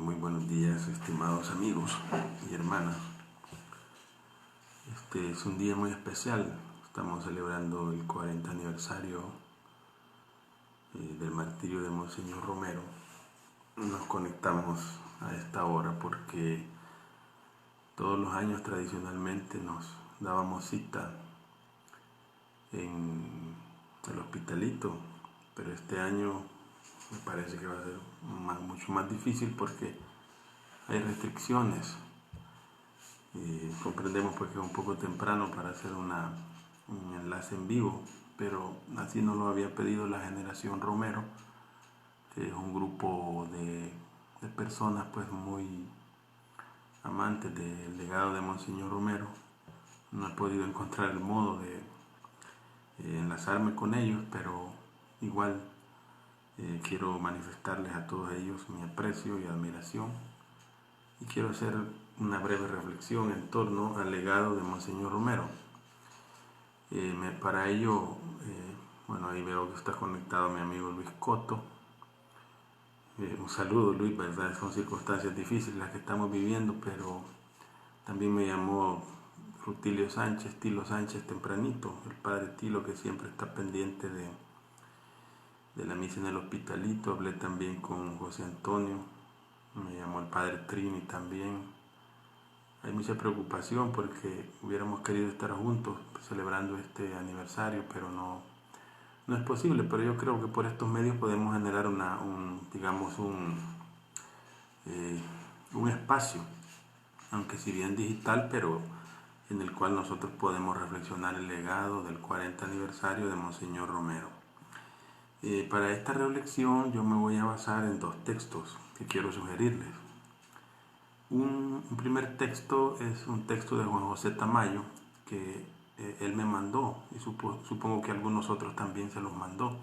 Muy buenos días, estimados amigos y hermanas. Este es un día muy especial. Estamos celebrando el 40 aniversario del martirio de Monseñor Romero. Nos conectamos a esta hora porque todos los años tradicionalmente nos dábamos cita en el hospitalito, pero este año me parece que va a ser mucho más difícil porque hay restricciones. Comprendemos pues que es un poco temprano para hacer un enlace en vivo, pero así nos lo había pedido la generación Romero, que es un grupo de personas pues muy amantes del legado de Monseñor Romero. No he podido encontrar el modo de enlazarme con ellos, pero igual quiero manifestarles a todos ellos mi aprecio y admiración, y quiero hacer una breve reflexión en torno al legado de Monseñor Romero. Para ello, bueno, ahí veo que está conectado mi amigo Luis Coto. Un saludo, Luis, ¿verdad? Son circunstancias difíciles las que estamos viviendo, pero también me llamó Rutilio Sánchez, Tilo Sánchez tempranito, el padre Tilo, que siempre está pendiente de la misa en el hospitalito. Hablé también con José Antonio, me llamó el padre Trini también. Hay mucha preocupación porque hubiéramos querido estar juntos celebrando este aniversario, pero no es posible. Pero yo creo que por estos medios podemos generar un espacio, aunque si bien digital, pero en el cual nosotros podemos reflexionar el legado del 40 aniversario de Monseñor Romero. Para esta reflexión yo me voy a basar en dos textos que quiero sugerirles. Un primer texto es un texto de Juan José Tamayo que él me mandó, y supongo que algunos otros también se los mandó.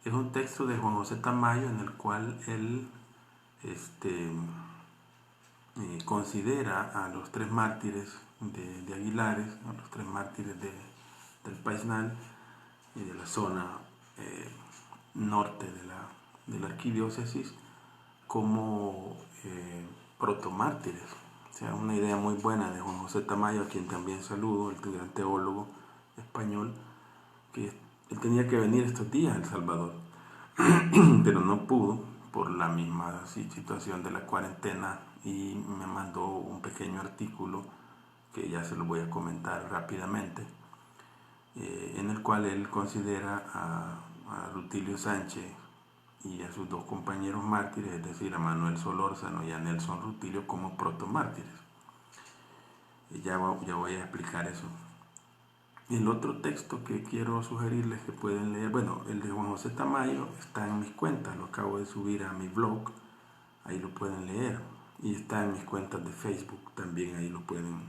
Es un texto de Juan José Tamayo en el cual él considera a los tres mártires de Aguilares, a los tres mártires del Paisnal y de la zona norte de la arquidiócesis como protomártires. O sea, una idea muy buena de Juan José Tamayo, a quien también saludo, el gran teólogo español, que él tenía que venir estos días a El Salvador, pero no pudo por la misma situación de la cuarentena, y me mandó un pequeño artículo que ya se lo voy a comentar rápidamente, en el cual él considera a Rutilio Sánchez y a sus dos compañeros mártires, es decir, a Manuel Solórzano y a Nelson Rutilio, como protomártires. Ya voy a explicar eso. El otro texto que quiero sugerirles que pueden leer, bueno, el de Juan José Tamayo está en mis cuentas, lo acabo de subir a mi blog, ahí lo pueden leer, y está en mis cuentas de Facebook también, ahí pueden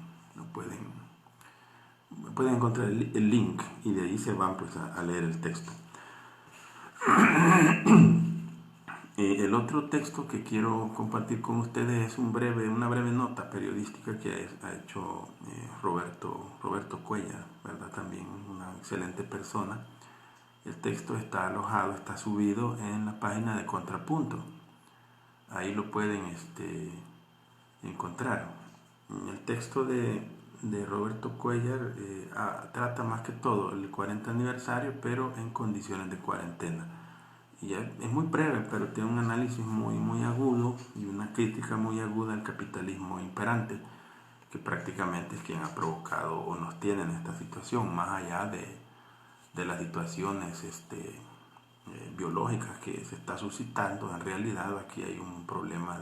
encontrar el link, y de ahí se van pues a leer el texto. El otro texto que quiero compartir con ustedes es una breve nota periodística que ha hecho Roberto Cuellar, ¿verdad? También una excelente persona. El texto está subido en la página de Contrapunto. Ahí lo pueden encontrar. El texto de Roberto Cuellar trata más que todo el 40 aniversario, pero en condiciones de cuarentena. Y es muy breve, pero tiene un análisis muy agudo y una crítica muy aguda al capitalismo imperante, que prácticamente es quien ha provocado o nos tiene en esta situación, más allá de las situaciones biológicas que se está suscitando. En realidad aquí hay un problema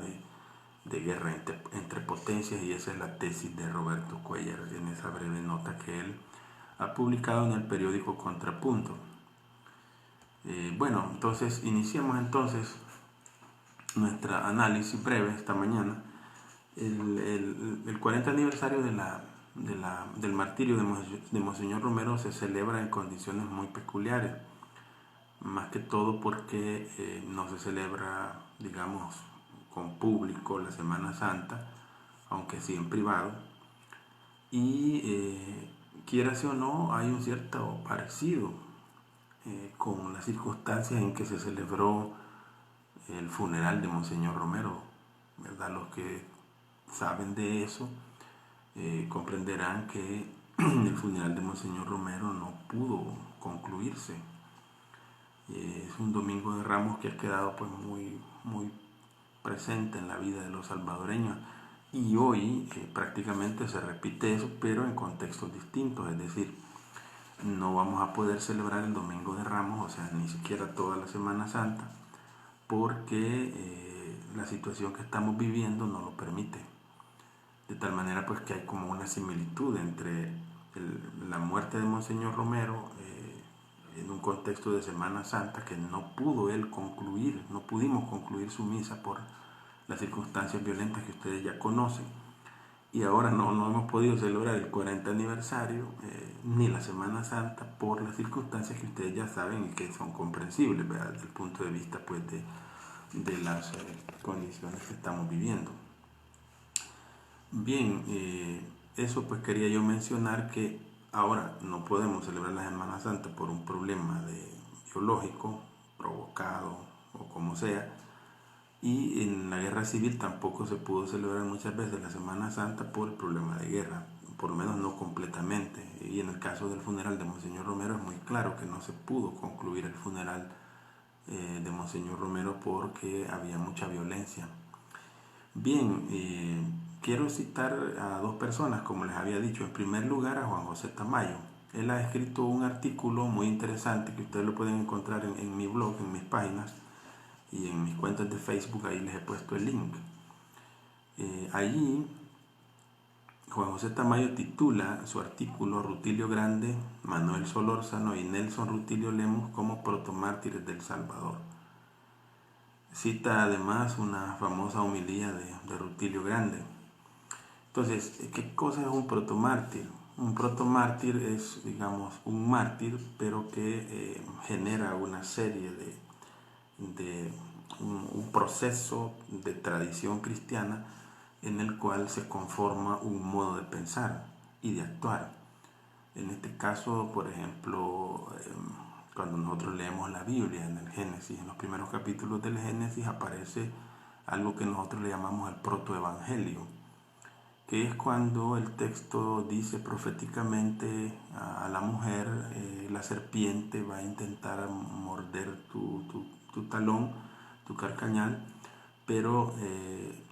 de guerra entre potencias, y esa es la tesis de Roberto Cuellar en esa breve nota que él ha publicado en el periódico Contrapunto. Bueno, entonces iniciamos nuestro análisis breve esta mañana. El 40 aniversario del martirio de Monseñor Romero se celebra en condiciones muy peculiares, más que todo porque no se celebra, digamos, con público la Semana Santa, aunque sí en privado, y quieras o no, hay un cierto parecido con las circunstancias en que se celebró el funeral de Monseñor Romero ¿verdad? Los que saben de eso comprenderán que el funeral de Monseñor Romero no pudo concluirse. Es un domingo de Ramos que ha quedado pues muy presente en la vida de los salvadoreños, y hoy prácticamente se repite eso, pero en contextos distintos. Es decir, no vamos a poder celebrar el Domingo de Ramos, o sea, ni siquiera toda la Semana Santa, porque la situación que estamos viviendo no lo permite. De tal manera pues que hay como una similitud entre la muerte de Monseñor Romero en un contexto de Semana Santa, que no pudo él concluir, no pudimos concluir su misa por las circunstancias violentas que ustedes ya conocen, y ahora no hemos podido celebrar el 40 aniversario ni la Semana Santa por las circunstancias que ustedes ya saben y que son comprensibles, ¿verdad? Desde el punto de vista pues de las condiciones que estamos viviendo. Bien, eso pues quería yo mencionar, que ahora no podemos celebrar la Semana Santa por un problema biológico provocado o como sea, y en la guerra civil tampoco se pudo celebrar muchas veces la Semana Santa por el problema de guerra, por lo menos no completamente. Y en el caso del funeral de Monseñor Romero es muy claro que no se pudo concluir el funeral de Monseñor Romero porque había mucha violencia. Bien, quiero citar a dos personas, como les había dicho. En primer lugar, a Juan José Tamayo. Él ha escrito un artículo muy interesante que ustedes lo pueden encontrar en mi blog, en mis páginas y en mis cuentas de Facebook. Ahí les he puesto el link. Allí Juan José Tamayo titula su artículo Rutilio Grande, Manuel Solórzano y Nelson Rutilio Lemus como protomártires del Salvador. Cita además una famosa homilía de Rutilio Grande. Entonces, ¿qué cosa es un protomártir? Un protomártir es, digamos, un mártir, pero que genera una serie de un proceso de tradición cristiana en el cual se conforma un modo de pensar y de actuar. En este caso, por ejemplo, cuando nosotros leemos la Biblia en el Génesis, en los primeros capítulos del Génesis aparece algo que nosotros le llamamos el protoevangelio, que es cuando el texto dice proféticamente a la mujer, la serpiente va a intentar morder tu talón, tu carcañal, pero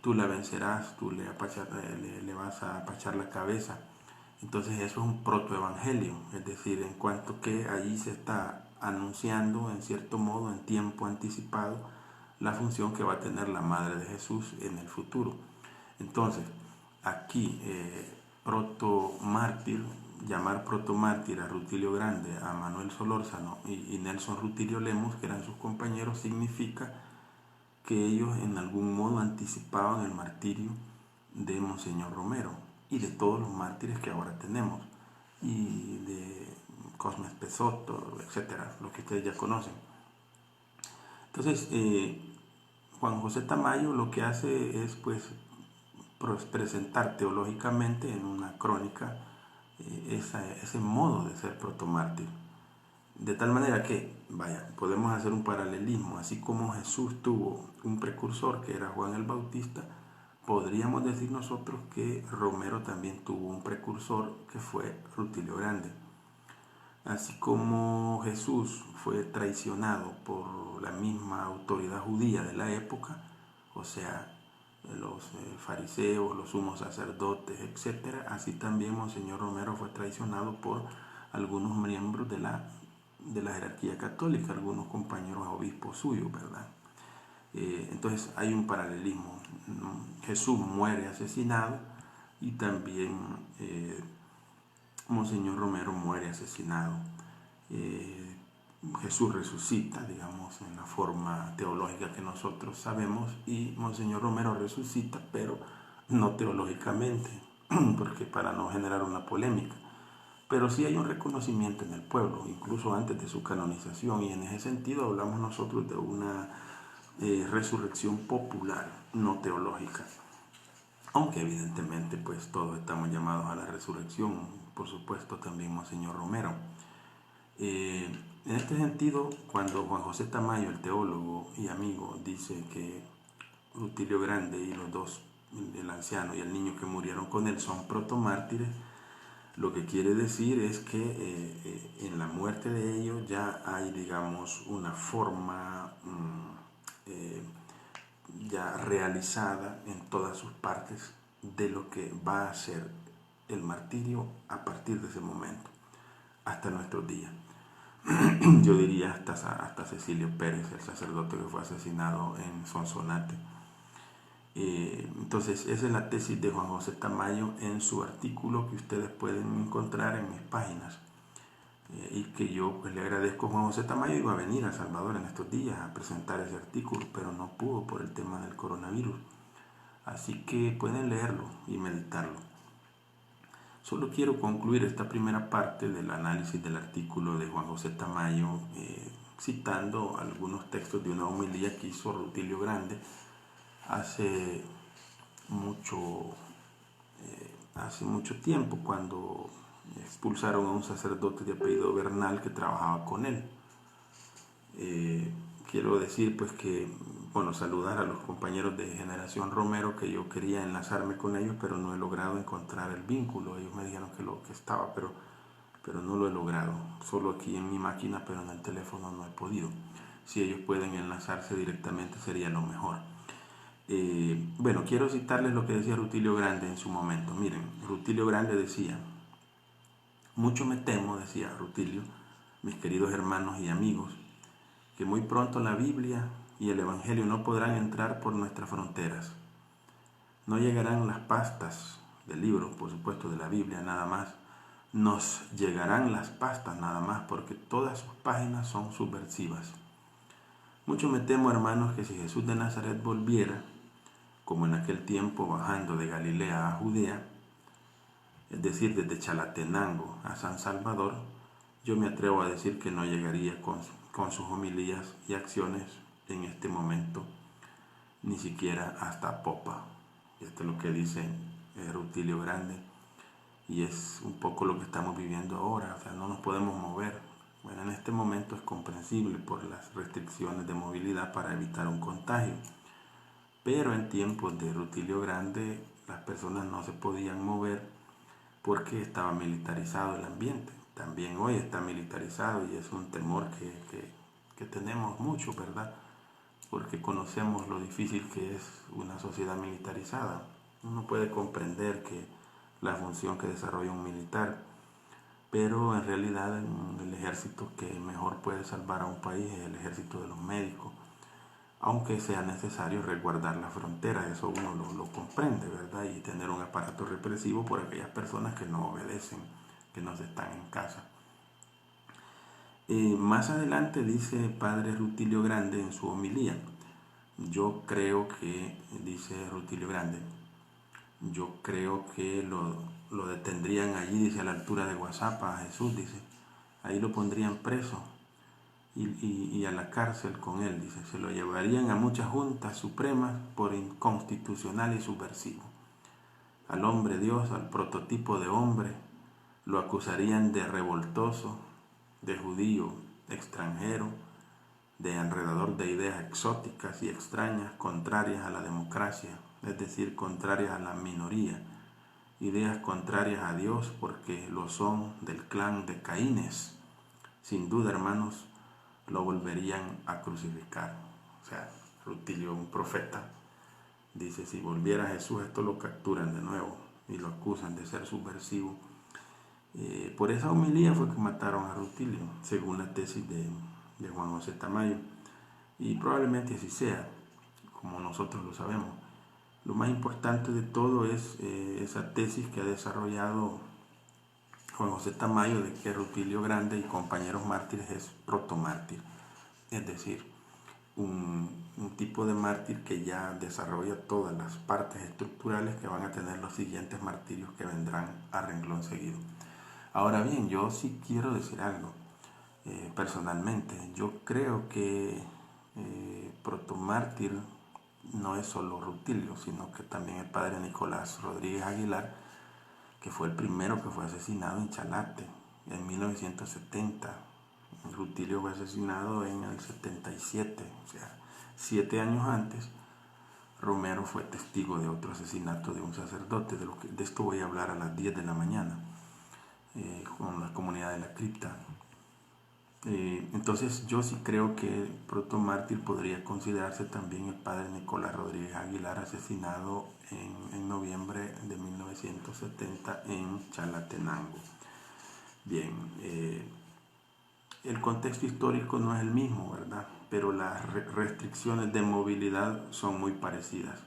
tú la vencerás, tú le vas a apachar la cabeza. Entonces eso es un protoevangelio, es decir, en cuanto que allí se está anunciando en cierto modo, en tiempo anticipado, la función que va a tener la Madre de Jesús en el futuro. Entonces, aquí protomártir, llamar protomártir a Rutilio Grande, a Manuel Solórzano y Nelson Rutilio Lemus, que eran sus compañeros, significa que ellos en algún modo anticipaban el martirio de Monseñor Romero y de todos los mártires que ahora tenemos, y de Cosme Espesotto, etcétera, lo que ustedes ya conocen. Entonces, Juan José Tamayo lo que hace es pues presentar teológicamente en una crónica ese modo de ser protomártir. De tal manera que, podemos hacer un paralelismo. Así como Jesús tuvo un precursor que era Juan el Bautista, podríamos decir nosotros que Romero también tuvo un precursor que fue Rutilio Grande. Así como Jesús fue traicionado por la misma autoridad judía de la época, o sea, los fariseos, los sumos sacerdotes, etc., así también Monseñor Romero fue traicionado por algunos miembros de la jerarquía católica, algunos compañeros obispos suyos, ¿verdad? Entonces hay un paralelismo. Jesús muere asesinado y también Monseñor Romero muere asesinado. Jesús resucita, digamos, en la forma teológica que nosotros sabemos, y Monseñor Romero resucita, pero no teológicamente, porque para no generar una polémica. Pero sí hay un reconocimiento en el pueblo, incluso antes de su canonización, y en ese sentido hablamos nosotros de una resurrección popular, no teológica. Aunque evidentemente pues todos estamos llamados a la resurrección, por supuesto también Monseñor Romero. En este sentido, cuando Juan José Tamayo, el teólogo y amigo, dice que Rutilio Grande y los dos, el anciano y el niño que murieron con él, son protomártires, lo que quiere decir es que en la muerte de ellos ya hay, digamos, una forma ya realizada en todas sus partes de lo que va a ser el martirio a partir de ese momento, hasta nuestros días. Yo diría hasta Cecilio Pérez, el sacerdote que fue asesinado en Sonsonate. Entonces, esa es la tesis de Juan José Tamayo en su artículo que ustedes pueden encontrar en mis páginas. Y que yo pues le agradezco a Juan José Tamayo. Iba a venir a El Salvador en estos días a presentar ese artículo, pero no pudo por el tema del coronavirus. Así que pueden leerlo y meditarlo. Solo quiero concluir esta primera parte del análisis del artículo de Juan José Tamayo citando algunos textos de una homilía que hizo Rutilio Grande hace mucho tiempo, cuando expulsaron a un sacerdote de apellido Bernal que trabajaba con él. Quiero decir pues que, bueno, saludar a los compañeros de Generación Romero, que yo quería enlazarme con ellos, pero no he logrado encontrar el vínculo. Ellos me dijeron que estaba, pero no lo he logrado. Solo aquí en mi máquina, pero en el teléfono no he podido. Si ellos pueden enlazarse directamente sería lo mejor. Bueno, quiero citarles lo que decía Rutilio Grande en su momento. Miren, Rutilio Grande decía: mucho me temo, decía Rutilio, mis queridos hermanos y amigos, que muy pronto la Biblia y el Evangelio no podrán entrar por nuestras fronteras. No llegarán las pastas del libro, por supuesto, de la Biblia nada más. Nos llegarán las pastas nada más, porque todas sus páginas son subversivas. Mucho me temo, hermanos, que si Jesús de Nazaret volviera, como en aquel tiempo bajando de Galilea a Judea, es decir, desde Chalatenango a San Salvador, yo me atrevo a decir que no llegaría con sus homilías y acciones en este momento, ni siquiera hasta Popa. Esto es lo que dice Rutilio Grande, y es un poco lo que estamos viviendo ahora. O sea, no nos podemos mover. Bueno, en este momento es comprensible por las restricciones de movilidad para evitar un contagio, pero en tiempos de Rutilio Grande las personas no se podían mover porque estaba militarizado el ambiente. También hoy está militarizado, y es un temor que tenemos mucho, ¿verdad? Porque conocemos lo difícil que es una sociedad militarizada. Uno puede comprender que la función que desarrolla un militar, pero en realidad el ejército que mejor puede salvar a un país es el ejército de los médicos, aunque sea necesario resguardar las fronteras. Eso uno lo comprende, ¿verdad? Y tener un aparato represivo por aquellas personas que no obedecen, que no están en casa. Más adelante dice Padre Rutilio Grande en su homilía: yo creo que, dice Rutilio Grande, yo creo que lo detendrían allí, dice, a la altura de Guazapa, a Jesús, dice, ahí lo pondrían preso y a la cárcel con él, dice, se lo llevarían a muchas juntas supremas por inconstitucional y subversivo. Al hombre Dios, al prototipo de hombre, lo acusarían de revoltoso, de judío, de extranjero, de enredador de ideas exóticas y extrañas, contrarias a la democracia, es decir, contrarias a la minoría, ideas contrarias a Dios, porque lo son del clan de Caínes. Sin duda, hermanos, lo volverían a crucificar. O sea, Rutilio, un profeta, dice: si volviera Jesús, esto lo capturan de nuevo y lo acusan de ser subversivo. Por esa homilía fue que mataron a Rutilio, según la tesis de Juan José Tamayo, y probablemente así sea, como nosotros lo sabemos. Lo más importante de todo es esa tesis que ha desarrollado Juan José Tamayo, de que Rutilio Grande y compañeros mártires es protomártir, es decir, un tipo de mártir que ya desarrolla todas las partes estructurales que van a tener los siguientes martirios que vendrán a renglón seguido. Ahora bien, yo sí quiero decir algo. Personalmente, yo creo que protomártir no es solo Rutilio, sino que también el padre Nicolás Rodríguez Aguilar, que fue el primero que fue asesinado en Chalate en 1970. Rutilio fue asesinado en el 77, o sea, 7 años antes. Romero fue testigo de otro asesinato de un sacerdote. De esto voy a hablar a las 10 de la mañana con la comunidad de la cripta. Entonces yo sí creo que el protomártir podría considerarse también el padre Nicolás Rodríguez Aguilar, asesinado en noviembre de 1970 en Chalatenango. Bien, el contexto histórico no es el mismo, ¿verdad? Pero las restricciones de movilidad son muy parecidas,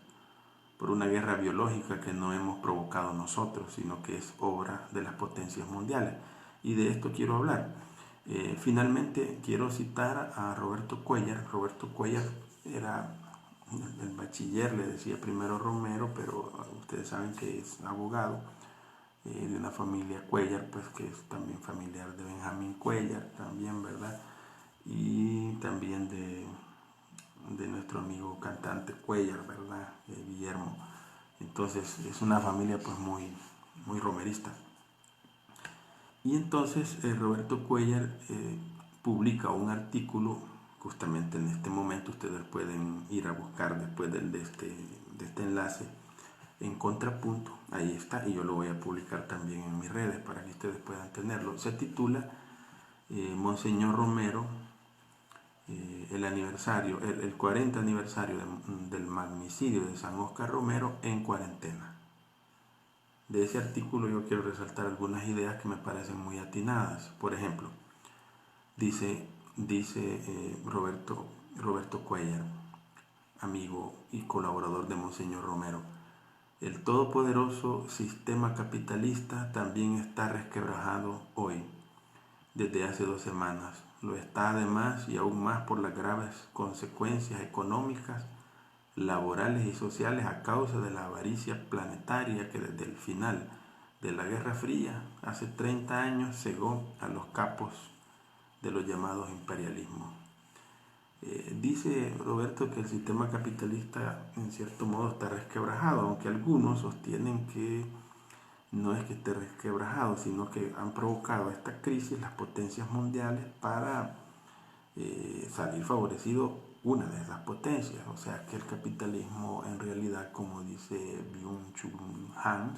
por una guerra biológica que no hemos provocado nosotros, sino que es obra de las potencias mundiales. Y de esto quiero hablar. Finalmente quiero citar a Roberto Cuellar. Roberto Cuellar era el bachiller, le decía primero Romero, pero ustedes saben que es abogado de una familia Cuellar, pues que es también familiar de Benjamín Cuellar, también, ¿verdad? Y también de nuestro amigo cantante Cuellar, ¿verdad? Guillermo. Entonces es una familia pues muy romerista. Y entonces Roberto Cuellar publica un artículo, justamente en este momento ustedes pueden ir a buscar después de este enlace, en Contrapunto, ahí está, y yo lo voy a publicar también en mis redes para que ustedes puedan tenerlo. Se titula Monseñor Romero, el aniversario, el 40 aniversario del magnicidio de San Óscar Romero en cuarentena. De ese artículo yo quiero resaltar algunas ideas que me parecen muy atinadas. Por ejemplo, dice Roberto Cuellar, amigo y colaborador de Monseñor Romero: el todopoderoso sistema capitalista también está resquebrajado hoy, desde hace 2 semanas. Lo está además y aún más por las graves consecuencias económicas, laborales y sociales a causa de la avaricia planetaria que desde el final de la Guerra Fría, hace 30 años, cegó a los capos de los llamados imperialismos. Dice Roberto que el sistema capitalista en cierto modo está resquebrajado, aunque algunos sostienen que no es que esté resquebrajado, sino que han provocado esta crisis las potencias mundiales para salir favorecido una de esas potencias. O sea que el capitalismo en realidad, como dice Byung-Chul Han,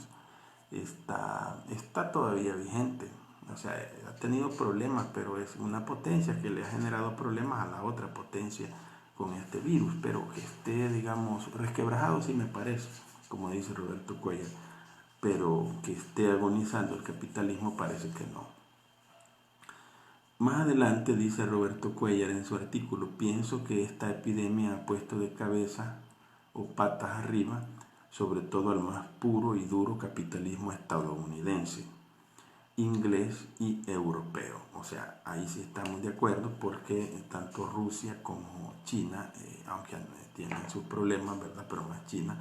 está todavía vigente. O sea, ha tenido problemas, pero es una potencia que le ha generado problemas a la otra potencia con este virus. Pero que esté, digamos, resquebrajado sí me parece, como dice Roberto Cuellar. Pero que esté agonizando el capitalismo parece que no. Más adelante dice Roberto Cuellar en su artículo: pienso que esta epidemia ha puesto de cabeza o patas arriba sobre todo al más puro y duro capitalismo estadounidense, inglés y europeo. O sea, ahí sí estamos de acuerdo, porque tanto Rusia como China, aunque tienen sus problemas, ¿verdad? Pero más China,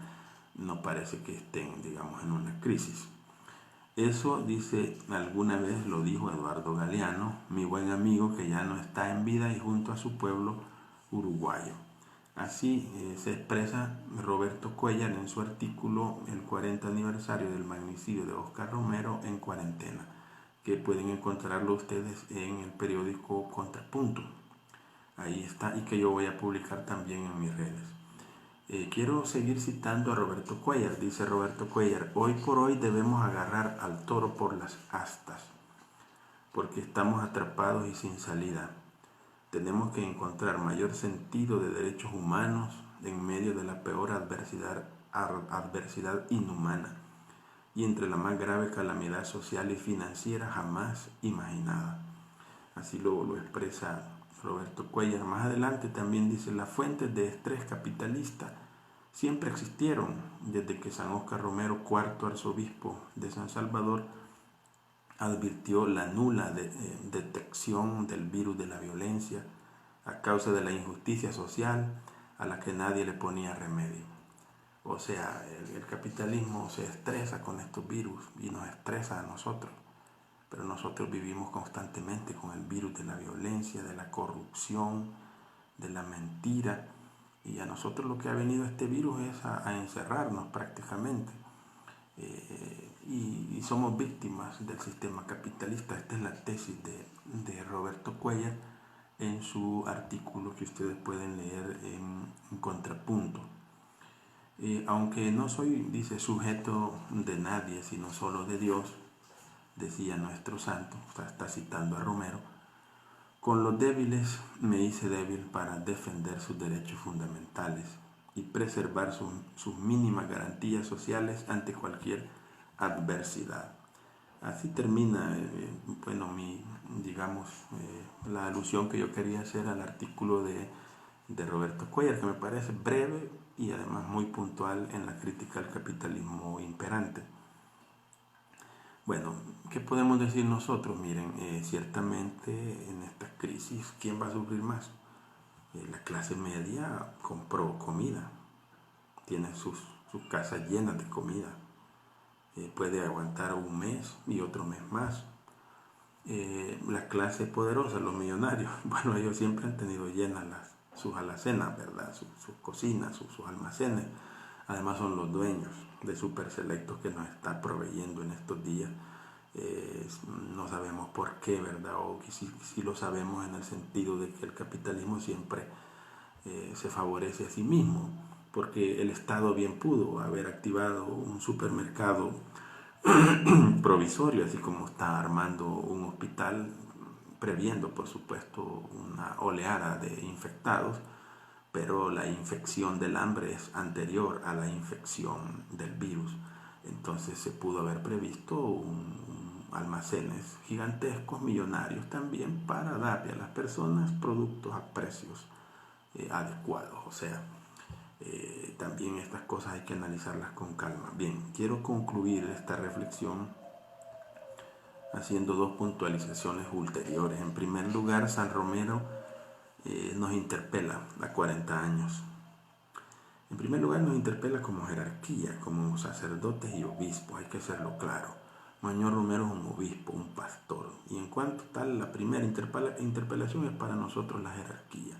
no parece que estén, digamos, en una crisis. Eso, dice, alguna vez lo dijo Eduardo Galeano, mi buen amigo que ya no está en vida, y junto a su pueblo uruguayo. Así se expresa Roberto Cuellar en su artículo El 40 aniversario del magnicidio de Óscar Romero en cuarentena, que pueden encontrarlo ustedes en el periódico Contrapunto. Ahí está, y que yo voy a publicar también en mis redes. Quiero seguir citando a Roberto Cuellar. Dice Roberto Cuellar: hoy por hoy debemos agarrar al toro por las astas, porque estamos atrapados y sin salida. Tenemos que encontrar mayor sentido de derechos humanos en medio de la peor adversidad inhumana y entre la más grave calamidad social y financiera jamás imaginada. Así lo expresa Roberto Cuellar. Más adelante también dice: las fuentes de estrés capitalista siempre existieron desde que San Óscar Romero, cuarto arzobispo de San Salvador, advirtió la nula detección del virus de la violencia a causa de la injusticia social a la que nadie le ponía remedio. O sea, el capitalismo se estresa con estos virus y nos estresa a nosotros, pero nosotros vivimos constantemente con el virus de la violencia, de la corrupción, de la mentira, y a nosotros lo que ha venido este virus es a encerrarnos prácticamente. Y somos víctimas del sistema capitalista. Esta es la tesis de Roberto Cuellar en su artículo que ustedes pueden leer en Contrapunto. Aunque no soy, dice, sujeto de nadie, sino solo de Dios, decía nuestro santo, o sea, está citando a Romero, con los débiles me hice débil para defender sus derechos fundamentales y preservar sus mínimas garantías sociales ante cualquier adversidad. Así termina, bueno, digamos, la alusión que yo quería hacer al artículo de Roberto Cuellar, que me parece breve y además muy puntual en la crítica al capitalismo imperante. Bueno, ¿qué podemos decir nosotros? Miren, ciertamente en esta crisis, ¿quién va a sufrir más? La clase media compró comida, tiene sus casas llenas de comida, puede aguantar un mes y otro mes más. La clase poderosa, los millonarios, bueno, ellos siempre han tenido llenas sus alacenas, ¿verdad? Sus cocinas, sus almacenes. Además son los dueños de Super Selectos que nos está proveyendo en estos días. No sabemos por qué, ¿verdad? O si lo sabemos en el sentido de que el capitalismo siempre se favorece a sí mismo, porque el Estado bien pudo haber activado un supermercado provisorio, así como está armando un hospital, previendo por supuesto una oleada de infectados, pero la infección del hambre es anterior a la infección del virus. Entonces se pudo haber previsto almacenes gigantescos, millonarios también, para darle a las personas productos a precios adecuados. O sea, también estas cosas hay que analizarlas con calma. Bien, quiero concluir esta reflexión haciendo dos puntualizaciones ulteriores. En primer lugar, San Romero nos interpela a 40 años. En primer lugar, nos interpela como jerarquía, como sacerdotes y obispos, hay que hacerlo claro. Monseñor Romero es un obispo, un pastor, y en cuanto tal, la primera interpelación es para nosotros la jerarquía.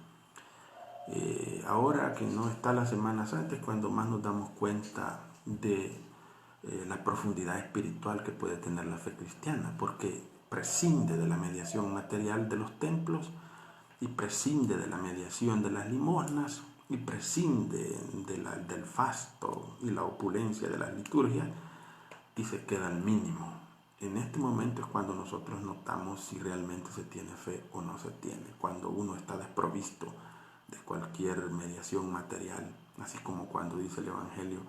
Ahora que no está la Semana Santa es cuando más nos damos cuenta de la profundidad espiritual que puede tener la fe cristiana, porque prescinde de la mediación material de los templos y prescinde de la mediación de las limosnas y prescinde del fasto y la opulencia de las liturgias y se queda al mínimo. En este momento es cuando nosotros notamos si realmente se tiene fe o no se tiene, cuando uno está desprovisto de cualquier mediación material, así como cuando dice el Evangelio,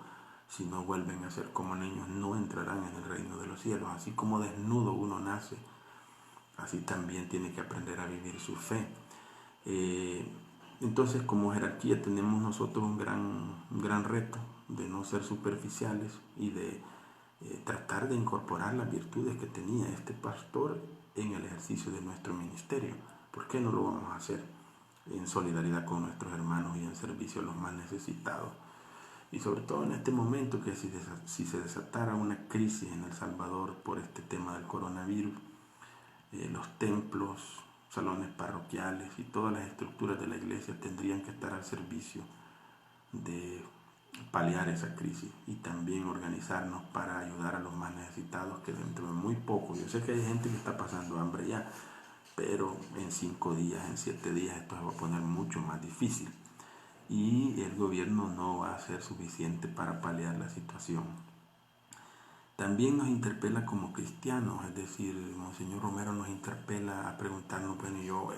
si no vuelven a ser como niños no entrarán en el reino de los cielos. Así como desnudo uno nace, así también tiene que aprender a vivir su fe. Entonces, como jerarquía tenemos nosotros un gran reto de no ser superficiales y de tratar de incorporar las virtudes que tenía este pastor en el ejercicio de nuestro ministerio. ¿Por qué no lo vamos a hacer en solidaridad con nuestros hermanos y en servicio a los más necesitados? Y sobre todo en este momento que si se desatara una crisis en El Salvador por este tema del coronavirus, los templos, salones parroquiales y todas las estructuras de la iglesia tendrían que estar al servicio de paliar esa crisis y también organizarnos para ayudar a los más necesitados, que dentro de muy poco, yo sé que hay gente que está pasando hambre ya, pero en 5 días, en 7 días esto se va a poner mucho más difícil y el gobierno no va a ser suficiente para paliar la situación. También nos interpela como cristianos, es decir, Monseñor Romero nos interpela a preguntarnos, bueno, yo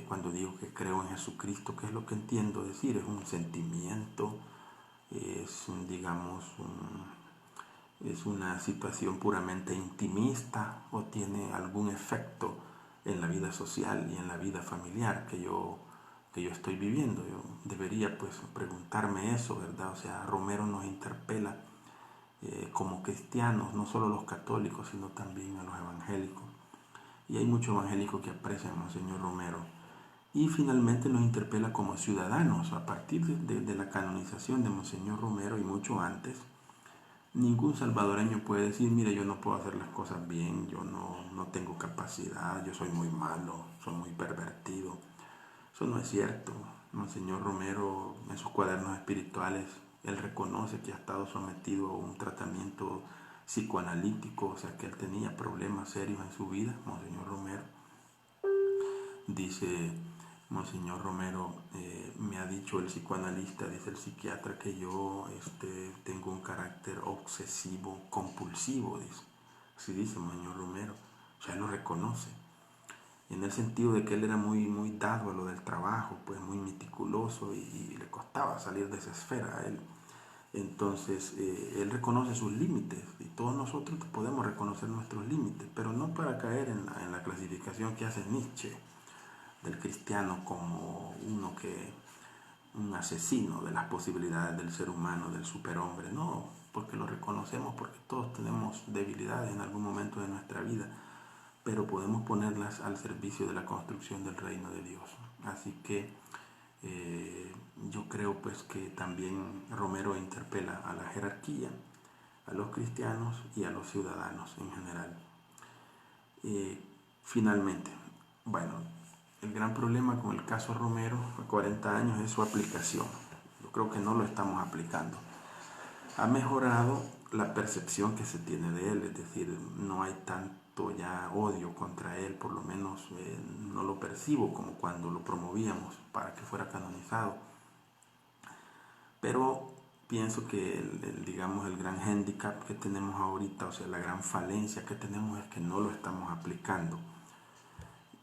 cuando digo que creo en Jesucristo, ¿qué es lo que entiendo decir? ¿Es un sentimiento? ¿Es una situación puramente intimista o tiene algún efecto en la vida social y en la vida familiar que yo estoy viviendo? Yo debería pues preguntarme eso, ¿verdad? O sea, Romero nos interpela como cristianos, no solo los católicos, sino también a los evangélicos. Y hay muchos evangélicos que aprecian a Monseñor Romero. Y finalmente nos interpela como ciudadanos. A partir de la canonización de Monseñor Romero y mucho antes, ningún salvadoreño puede decir, mire, yo no puedo hacer las cosas bien, yo no tengo capacidad, yo soy muy malo, soy muy pervertido. Eso no es cierto. Monseñor Romero, en sus cuadernos espirituales, él reconoce que ha estado sometido a un tratamiento psicoanalítico, o sea que él tenía problemas serios en su vida. Monseñor Romero dice, Monseñor Romero me ha dicho el psicoanalista, dice el psiquiatra, que yo tengo un carácter obsesivo, compulsivo, dice. Así dice Monseñor Romero. O sea, él lo reconoce. En el sentido de que él era muy dado a lo del trabajo, pues muy meticuloso y le costaba salir de esa esfera a él. Entonces, él reconoce sus límites y todos nosotros podemos reconocer nuestros límites, pero no para caer en la clasificación que hace Nietzsche del cristiano como un asesino de las posibilidades del ser humano, del superhombre. No, porque lo reconocemos, porque todos tenemos debilidades en algún momento de nuestra vida, pero podemos ponerlas al servicio de la construcción del reino de Dios. Así que yo creo pues que también Romero interpela a la jerarquía, a los cristianos y a los ciudadanos en general. Finalmente, bueno, el gran problema con el caso Romero a 40 años es su aplicación. Yo creo que no lo estamos aplicando. Ha mejorado la percepción que se tiene de él, es decir, no hay tanto ya odio contra él, por lo menos no lo percibo como cuando lo promovíamos para que fuera canonizado. Pero pienso que digamos, el gran hándicap que tenemos ahorita, o sea, la gran falencia que tenemos es que no lo estamos aplicando.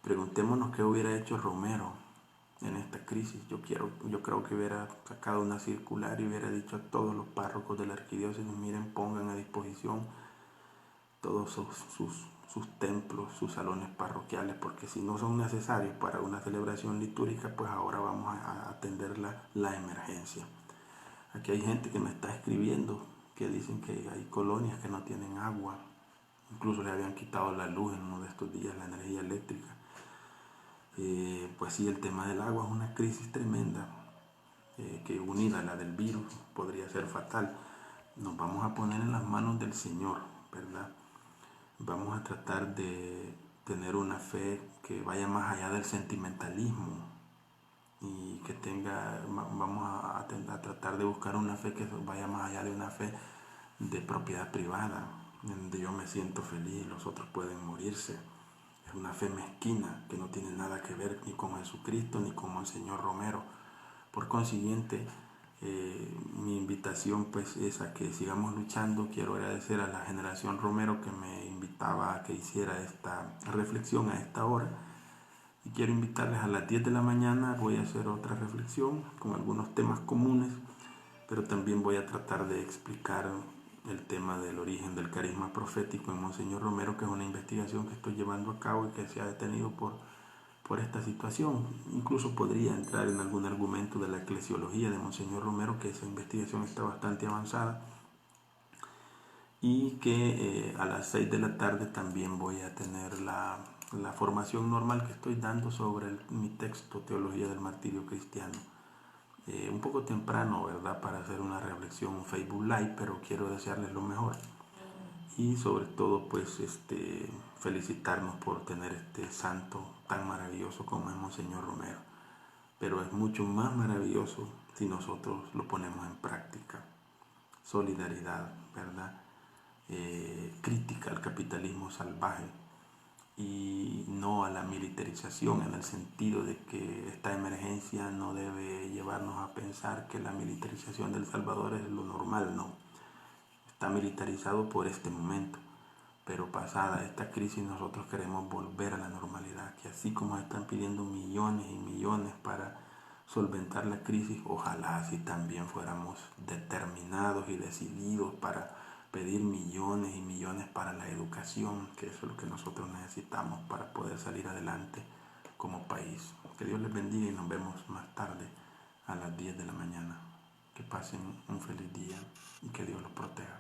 Preguntémonos qué hubiera hecho Romero en esta crisis. Yo creo que hubiera sacado una circular y hubiera dicho a todos los párrocos de la arquidiócesis: miren, pongan a disposición todos sus templos, sus salones parroquiales, porque si no son necesarios para una celebración litúrgica, pues ahora vamos a atender la emergencia. Aquí hay gente que me está escribiendo que dicen que hay colonias que no tienen agua, incluso le habían quitado la luz en uno de estos días, la energía eléctrica. Pues sí, el tema del agua es una crisis tremenda, que unida a la del virus podría ser fatal. Nos vamos a poner en las manos del Señor, ¿verdad? Vamos a tratar de tener una fe que vaya más allá del sentimentalismo y que vamos a tratar de buscar una fe que vaya más allá de una fe de propiedad privada, donde yo me siento feliz y los otros pueden morirse. Es una fe mezquina que no tiene nada que ver ni con Jesucristo ni con el Señor Romero. Por consiguiente, mi invitación pues es a que sigamos luchando. Quiero agradecer a la generación Romero que me invitaba a que hiciera esta reflexión a esta hora. Y quiero invitarles a las 10 de la mañana, voy a hacer otra reflexión con algunos temas comunes, pero también voy a tratar de explicar el tema del origen del carisma profético en Monseñor Romero, que es una investigación que estoy llevando a cabo y que se ha detenido por esta situación. Incluso podría entrar en algún argumento de la eclesiología de Monseñor Romero, que esa investigación está bastante avanzada, y que a las 6 de la tarde también voy a tener la formación normal que estoy dando sobre mi texto Teología del Martirio Cristiano. Un poco temprano, ¿verdad?, para hacer una reflexión, un Facebook Live, pero quiero desearles lo mejor y sobre todo pues felicitarnos por tener este santo tan maravilloso como es Monseñor Romero. Pero es mucho más maravilloso si nosotros lo ponemos en práctica. Solidaridad, ¿verdad? Crítica al capitalismo salvaje y no a la militarización, en el sentido de que esta emergencia no debe llevarnos a pensar que la militarización del Salvador es lo normal. No, está militarizado por este momento, pero pasada esta crisis nosotros queremos volver a la normalidad, que así como están pidiendo millones y millones para solventar la crisis, ojalá así también fuéramos determinados y decididos para pedir millones y millones para la educación, que eso es lo que nosotros necesitamos para poder salir adelante como país. Que Dios les bendiga y nos vemos más tarde a las 10 de la mañana. Que pasen un feliz día y que Dios los proteja.